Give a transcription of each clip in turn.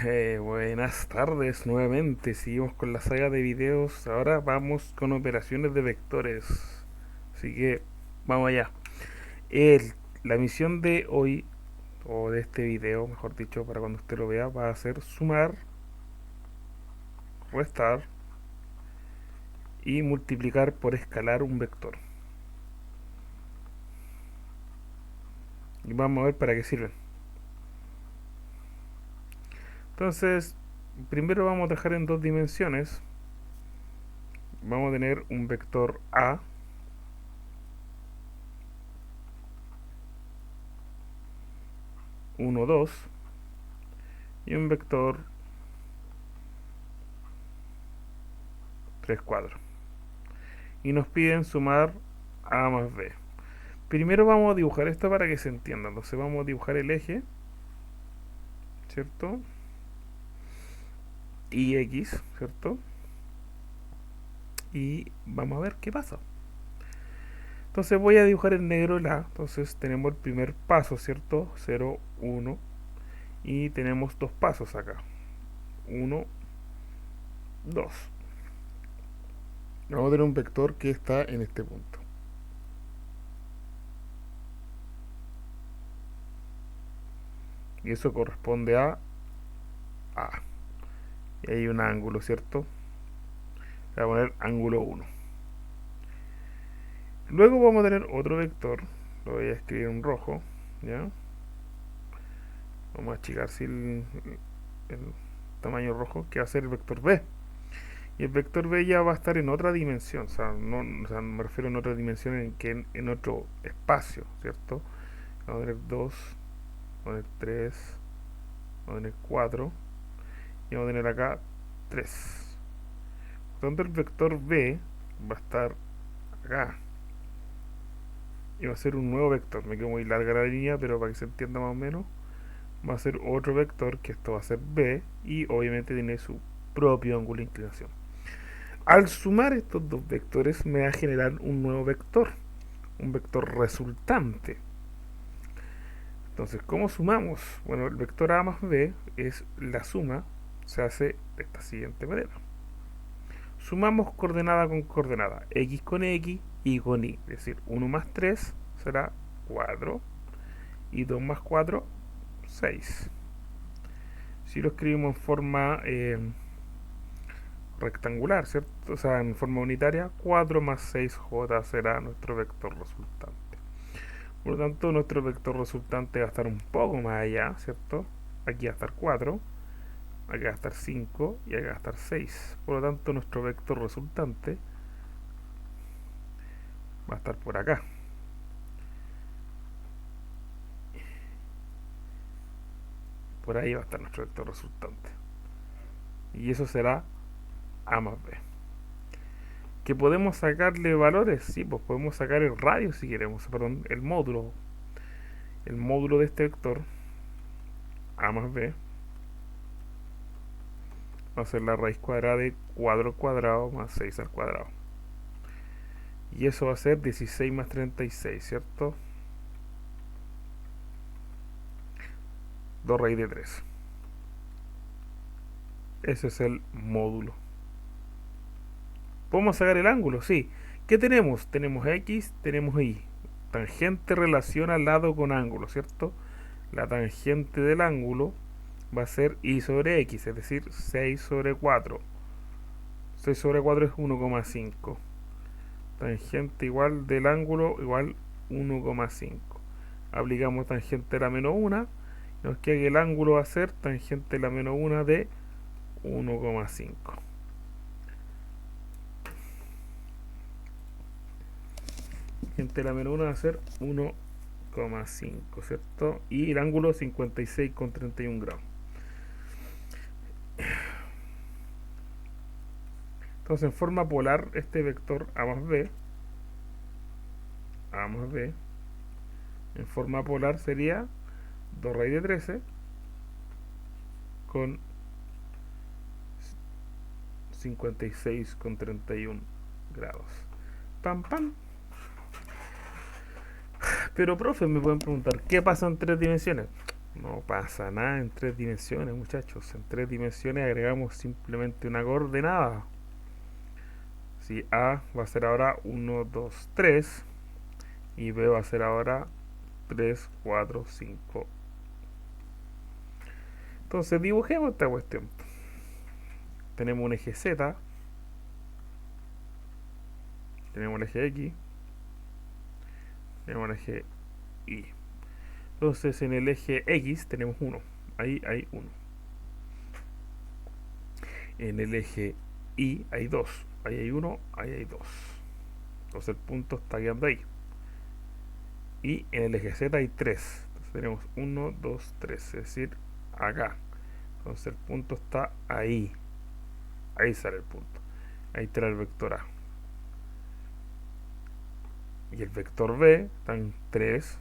Buenas tardes nuevamente, seguimos con la saga de videos, ahora vamos con operaciones de vectores, así que vamos allá. El- la misión de hoy, o de este video, mejor dicho, para cuando usted lo vea, va a ser sumar, restar y multiplicar por escalar un vector. Y vamos a ver para qué sirven. Entonces, primero vamos a dejar en dos dimensiones, vamos a tener un vector A, 1, 2, y un vector 3, 4. Y nos piden sumar A más B. Primero vamos a dibujar esto para que se entienda. Entonces vamos a dibujar el eje, ¿cierto? Y X, ¿cierto? Y vamos a ver qué pasa. Entonces voy a dibujar en negro el A. Entonces tenemos el primer paso, ¿cierto? 0, 1. Y tenemos dos pasos acá. 1, 2. Vamos a tener un vector que está en este punto. Y eso corresponde a A. Y hay un ángulo, ¿cierto? Le voy a poner ángulo 1. Luego vamos a tener otro vector. Lo voy a escribir en rojo, ¿ya? Vamos a achicar si el tamaño rojo, que va a ser el vector B. Y el vector B ya va a estar en otra dimensión, o sea, me refiero en otra dimensión en otro espacio, ¿cierto? Vamos a tener 2, vamos a tener 3, vamos a tener 4 y vamos a tener acá 3. Por lo tanto, el vector B va a estar acá y va a ser un nuevo vector. Me quedo muy larga la línea, pero para que se entienda más o menos, va a ser otro vector, que esto va a ser B, y obviamente tiene su propio ángulo de inclinación. Al sumar estos dos vectores me va a generar un nuevo vector, un vector resultante. Entonces, ¿cómo sumamos? Bueno, el vector A más B es la suma, se hace de esta siguiente manera. Sumamos coordenada con coordenada, x con x, y con y. Es decir, 1 más 3 será 4, y 2 más 4, 6. Si lo escribimos en forma rectangular, ¿cierto? O sea, en forma unitaria, 4 más 6j será nuestro vector resultante. Por lo tanto, nuestro vector resultante va a estar un poco más allá, ¿cierto? Aquí va a estar 4, aquí va a estar 5 y aquí va a estar 6. Por lo tanto, nuestro vector resultante va a estar por acá. Por ahí va a estar nuestro vector resultante. Y eso será A más B. ¿Que podemos sacarle valores? Sí, pues podemos sacar el radio si queremos, perdón, el módulo. El módulo de este vector, A más B, va a ser la raíz cuadrada de 4 al cuadrado más 6 al cuadrado. Y eso va a ser 16 más 36, ¿cierto? 2 raíz de 3. Ese es el módulo. ¿Podemos sacar el ángulo? Sí. ¿Qué tenemos? Tenemos X, tenemos Y. Tangente relaciona lado con ángulo, ¿cierto? La tangente del ángulo va a ser Y sobre X, es decir, 6 sobre 4. 6 sobre 4 es 1,5. Tangente igual del ángulo igual 1,5. Aplicamos tangente a la menos 1. Nos queda que el ángulo va a ser tangente a la menos 1 de 1,5. Tangente a la menos 1 va a ser 1,5, ¿cierto? Y el ángulo 56,31 grados. Entonces, en forma polar, este vector A más B, en forma polar sería 2 raíz de 13 con 56,31 grados. Pam, pam. Pero, profe, me pueden preguntar, ¿qué pasa en tres dimensiones? No pasa nada en tres dimensiones, muchachos. En tres dimensiones agregamos simplemente una coordenada. Si A va a ser ahora 1, 2, 3 y B va a ser ahora 3, 4, 5. Entonces dibujemos esta cuestión. Tenemos un eje Z, tenemos un eje X, tenemos un eje Y. Entonces en el eje X tenemos 1. Ahí hay 1. En el eje Y hay 2. Ahí hay 1, ahí hay 2. Entonces el punto está quedando ahí. Y en el eje Z hay 3. Entonces tenemos 1, 2, 3. Es decir, acá. Entonces el punto está ahí. Ahí sale el punto. Ahí está el vector A. Y el vector B está en 3.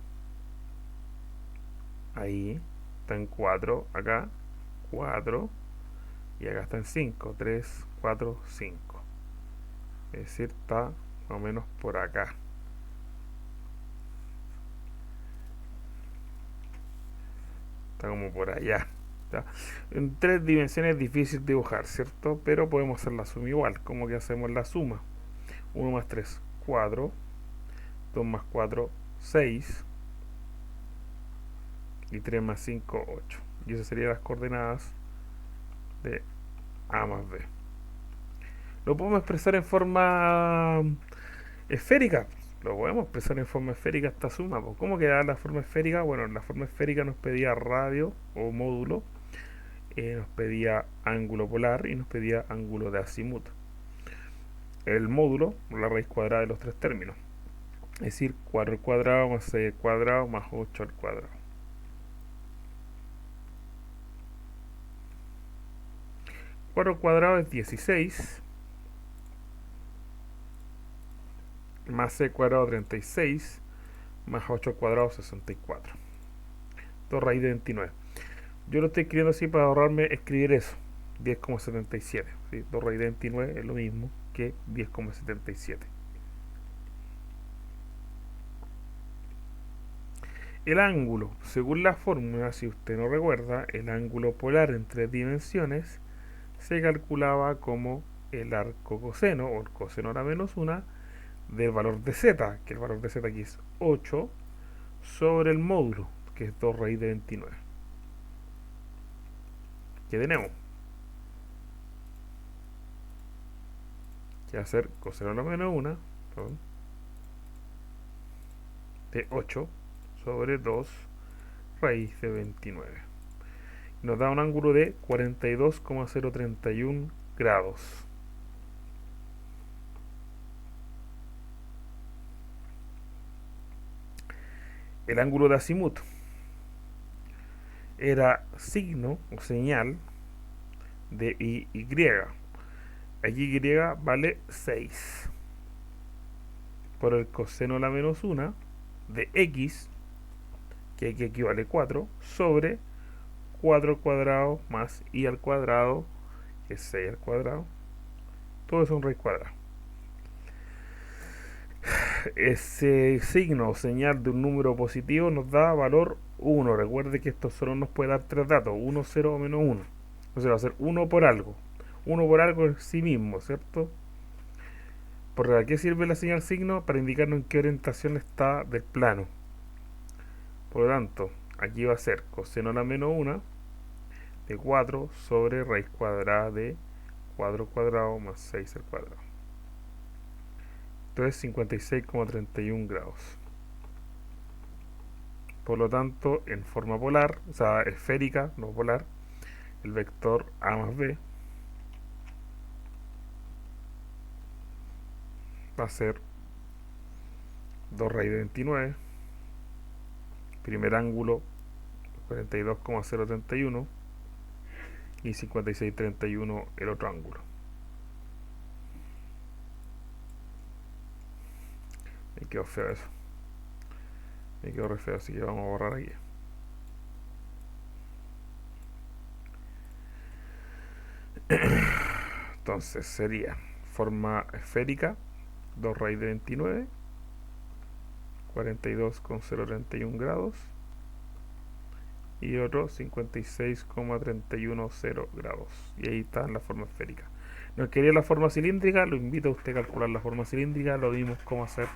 Ahí. Está en 4. Acá. 4. Y acá está en 5. 3, 4, 5. Es decir, está más o menos por acá. Está como por allá. ¿Ya? En tres dimensiones es difícil dibujar, ¿cierto? Pero podemos hacer la suma igual. ¿Cómo que hacemos la suma? 1 más 3, 4. 2 más 4, 6. Y 3 más 5, 8. Y esas serían las coordenadas de A más B. Lo podemos expresar en forma esférica. Lo podemos expresar en forma esférica esta suma. ¿Cómo queda la forma esférica? Bueno, la forma esférica nos pedía radio o módulo, nos pedía ángulo polar y nos pedía ángulo de azimut. El módulo, la raíz cuadrada de los tres términos. Es decir, 4 al cuadrado más 6 al cuadrado más 8 al cuadrado. 4 al cuadrado es 16, más c cuadrado 36, más 8 al cuadrado 64. 2 raíz de 29. Yo lo estoy escribiendo así para ahorrarme escribir eso. 10,77. ¿Sí? 2 raíz de 29 es lo mismo que 10,77. El ángulo, según la fórmula, si usted no recuerda, el ángulo polar en tres dimensiones se calculaba como el arco coseno o el coseno a la menos 1 del valor de z, que el valor de z aquí es 8, sobre el módulo, que es 2 raíz de 29. ¿Qué tenemos? Que hacer coseno a la menos 1 de 8 sobre 2 raíz de 29. Nos da un ángulo de 42,031 grados. El ángulo de azimut era signo o señal de y. Aquí y vale 6 por el coseno a la menos 1 de x, que aquí equivale 4, sobre 4 al cuadrado más y al cuadrado, que es 6 al cuadrado. Todo eso es un raíz cuadrada. Ese signo o señal de un número positivo nos da valor 1. Recuerde que esto solo nos puede dar tres datos: 1, 0 o menos 1. Entonces va a ser 1 por algo. 1 por algo en sí mismo, ¿cierto? ¿Por qué sirve la señal signo? Para indicarnos en qué orientación está del plano. Por lo tanto, aquí va a ser coseno a la menos 1 de 4 sobre raíz cuadrada de 4 al cuadrado más 6 al cuadrado. Esto es 56,31 grados. Por lo tanto, en forma polar, o sea, esférica, no polar, el vector A más B va a ser 2 raíz de 29, primer ángulo 42,031 y 56,31 el otro ángulo. Me quedó feo eso. Me quedó re feo, así que vamos a borrar aquí. Entonces sería forma esférica, 2 raíz de 29, 42,031 grados, y otro 56,310 grados. Y ahí está en la forma esférica. No quería la forma cilíndrica, lo invito a usted a calcular la forma cilíndrica, lo vimos cómo hacer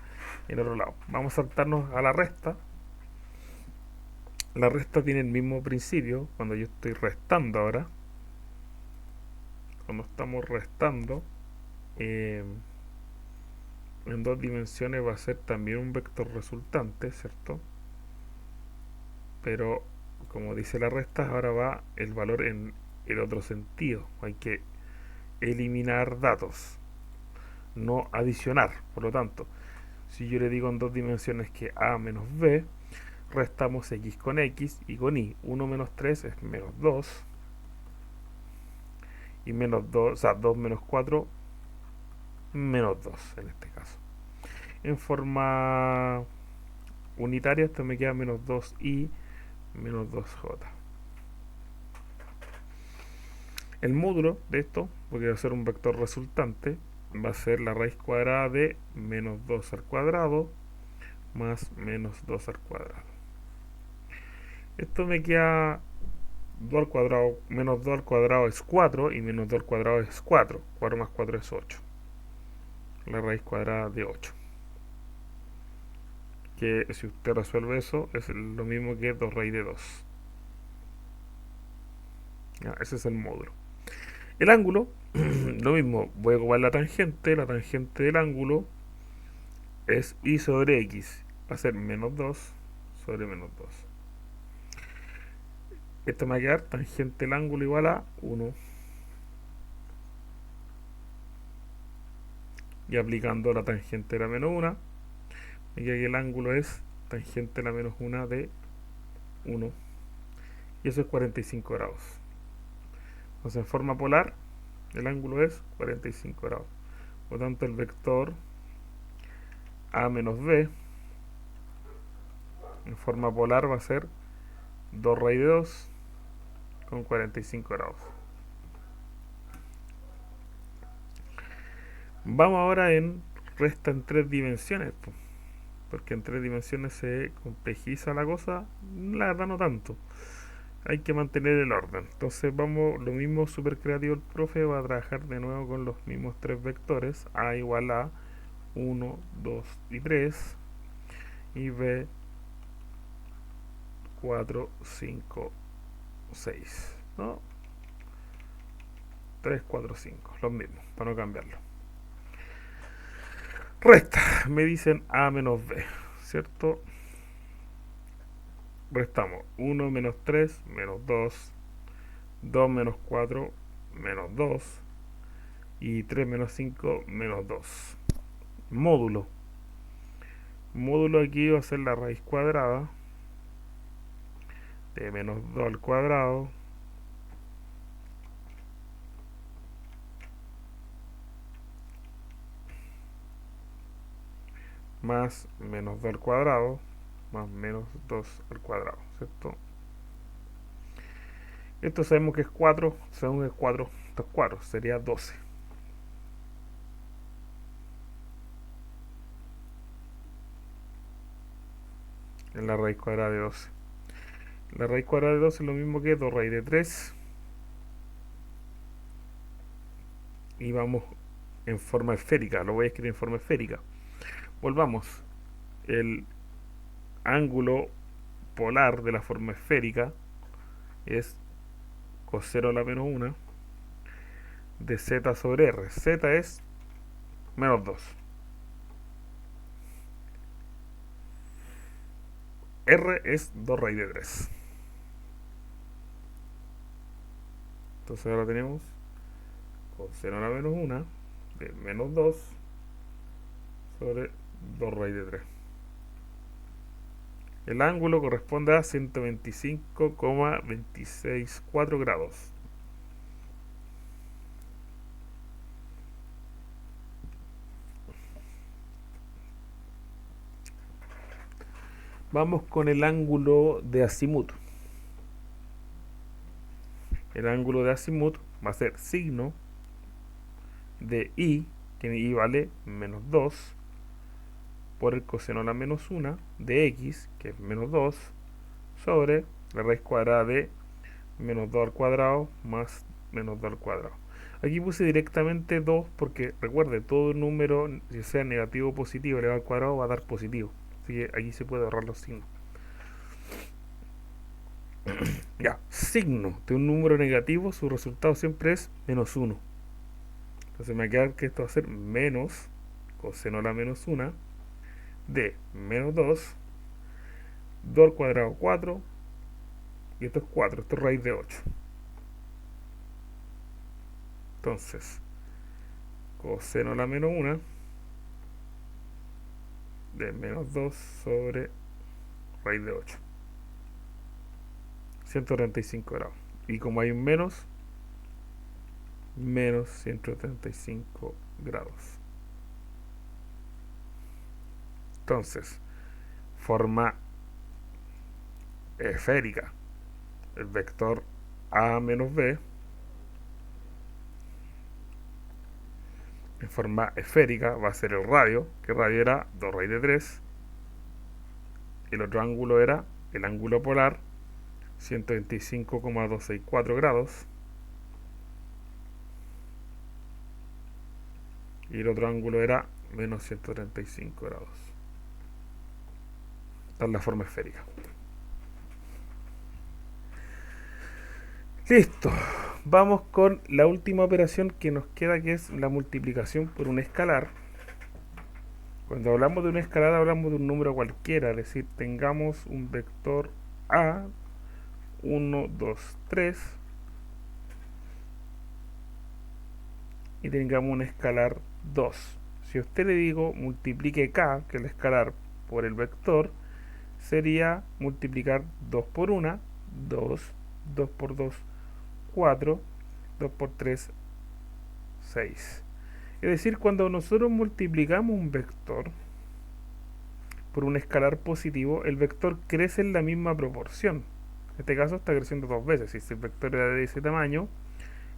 en otro lado. Vamos a saltarnos a la resta. La resta tiene el mismo principio. Cuando yo estoy restando ahora, cuando estamos restando, eh, en dos dimensiones va a ser también un vector resultante, ¿cierto? Pero como dice la resta, ahora va el valor en el otro sentido. Hay que eliminar datos, no adicionar. Por lo tanto, si yo le digo en dos dimensiones que a menos b, restamos x con x y con y. 1 menos 3 es menos 2. Y menos 2, o sea, 2 menos 4, menos 2 en este caso. En forma unitaria esto me queda menos 2i menos 2j. El módulo de esto, porque va a ser un vector resultante, va a ser la raíz cuadrada de menos 2 al cuadrado más menos 2 al cuadrado. Esto me queda 2 al cuadrado, menos 2 al cuadrado es 4 y menos 2 al cuadrado es 4. 4 más 4 es 8. La raíz cuadrada de 8. Que si usted resuelve eso es lo mismo que 2 raíz de 2. Ya, ese es el módulo. El ángulo, lo mismo, voy a ocupar la tangente del ángulo es y sobre x, va a ser menos 2 sobre menos 2. Esto me va a quedar tangente del ángulo igual a 1. Y aplicando la tangente de la menos 1, me queda que el ángulo es tangente de la menos 1 de 1. Y eso es 45 grados. Entonces en forma polar, el ángulo es 45 grados. Por lo tanto, el vector a menos b en forma polar va a ser 2 raíz de 2 con 45 grados. Vamos ahora en resta en 3 dimensiones, porque en 3 dimensiones se complejiza la cosa, la verdad no tanto. Hay que mantener el orden. Entonces vamos, lo mismo súper creativo el profe, va a trabajar de nuevo con los mismos 3 vectores, a igual a 1, 2 y 3, y b 4, 5, 6, ¿no? 3, 4, 5, los mismos, para no cambiarlo. Resta, me dicen a menos b, ¿cierto? Restamos 1 menos 3 menos 2, 2 menos 4 menos 2 y 3 menos 5 menos 2. Módulo. Módulo aquí va a ser la raíz cuadrada de menos 2 al cuadrado más menos 2 al cuadrado más menos 2 al cuadrado, ¿cierto? Esto sabemos que es 4, sabemos que es 4, esto es 4, sería 12. En la raíz cuadrada de 12. La raíz cuadrada de 12 es lo mismo que 2 raíz de 3. Y vamos en forma esférica, lo voy a escribir en forma esférica. Volvamos. El ángulo polar de la forma esférica es coseno a la menos 1 de z sobre r. Z es menos 2. R es 2 raíz de 3. Entonces ahora tenemos coseno a la menos 1 de menos 2 sobre 2 raíz de 3. El ángulo corresponde a 125,264 grados. Vamos con el ángulo de azimut. El ángulo de azimut va a ser signo de i, que i vale menos 2, por el coseno a la menos 1 de x, que es menos 2, sobre la raíz cuadrada de menos 2 al cuadrado más menos 2 al cuadrado. Aquí puse directamente 2 porque recuerde, todo número, si sea negativo o positivo elevado al cuadrado, va a dar positivo. Así que aquí se puede ahorrar los signos. Ya, signo de un número negativo, su resultado siempre es menos 1. Entonces me va a quedar que esto va a ser menos coseno a la menos 1 de menos 2, 2 al cuadrado 4, y esto es 4, esto es raíz de 8. Entonces, coseno a la menos 1 de menos 2 sobre raíz de 8. 135 grados. Y como hay un menos 135 grados. Entonces, forma esférica. El vector a menos b en forma esférica va a ser el radio, que el radio era 2 raíz de 3. El otro ángulo era el ángulo polar, 125,264 grados. Y el otro ángulo era menos 135 grados. Esta es la forma esférica. Listo. Vamos con la última operación que nos queda, que es la multiplicación por un escalar. Cuando hablamos de un escalar hablamos de un número cualquiera, es decir, tengamos un vector A, 1, 2, 3, y tengamos un escalar 2. Si a usted le digo multiplique K, que es el escalar, por el vector, sería multiplicar 2 por 1, 2, 2 por 2, 4, 2 por 3, 6. Es decir, cuando nosotros multiplicamos un vector por un escalar positivo, el vector crece en la misma proporción. En este caso está creciendo dos veces. Si el vector era de ese tamaño,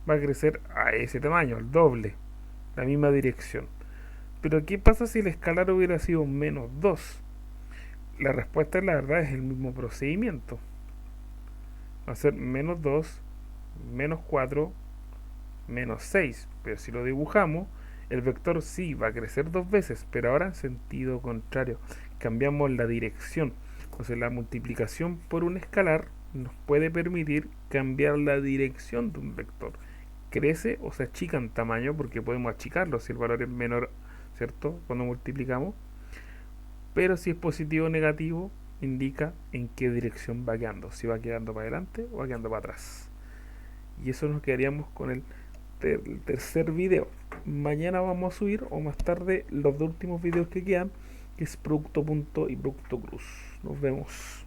va a crecer a ese tamaño, al doble, la misma dirección. Pero ¿qué pasa si el escalar hubiera sido menos 2? La respuesta, la verdad, es el mismo procedimiento. Va a ser menos 2, menos 4, menos 6. Pero si lo dibujamos, el vector sí va a crecer dos veces, pero ahora en sentido contrario. Cambiamos la dirección. Entonces la multiplicación por un escalar nos puede permitir cambiar la dirección de un vector. Crece o se achica en tamaño porque podemos achicarlo si el valor es menor, ¿cierto? Cuando multiplicamos. Pero si es positivo o negativo, indica en qué dirección va quedando. Si va quedando para adelante o va quedando para atrás. Y eso nos quedaríamos con el tercer video. Mañana vamos a subir, o más tarde, los dos últimos videos que quedan, que es producto punto y producto cruz. Nos vemos.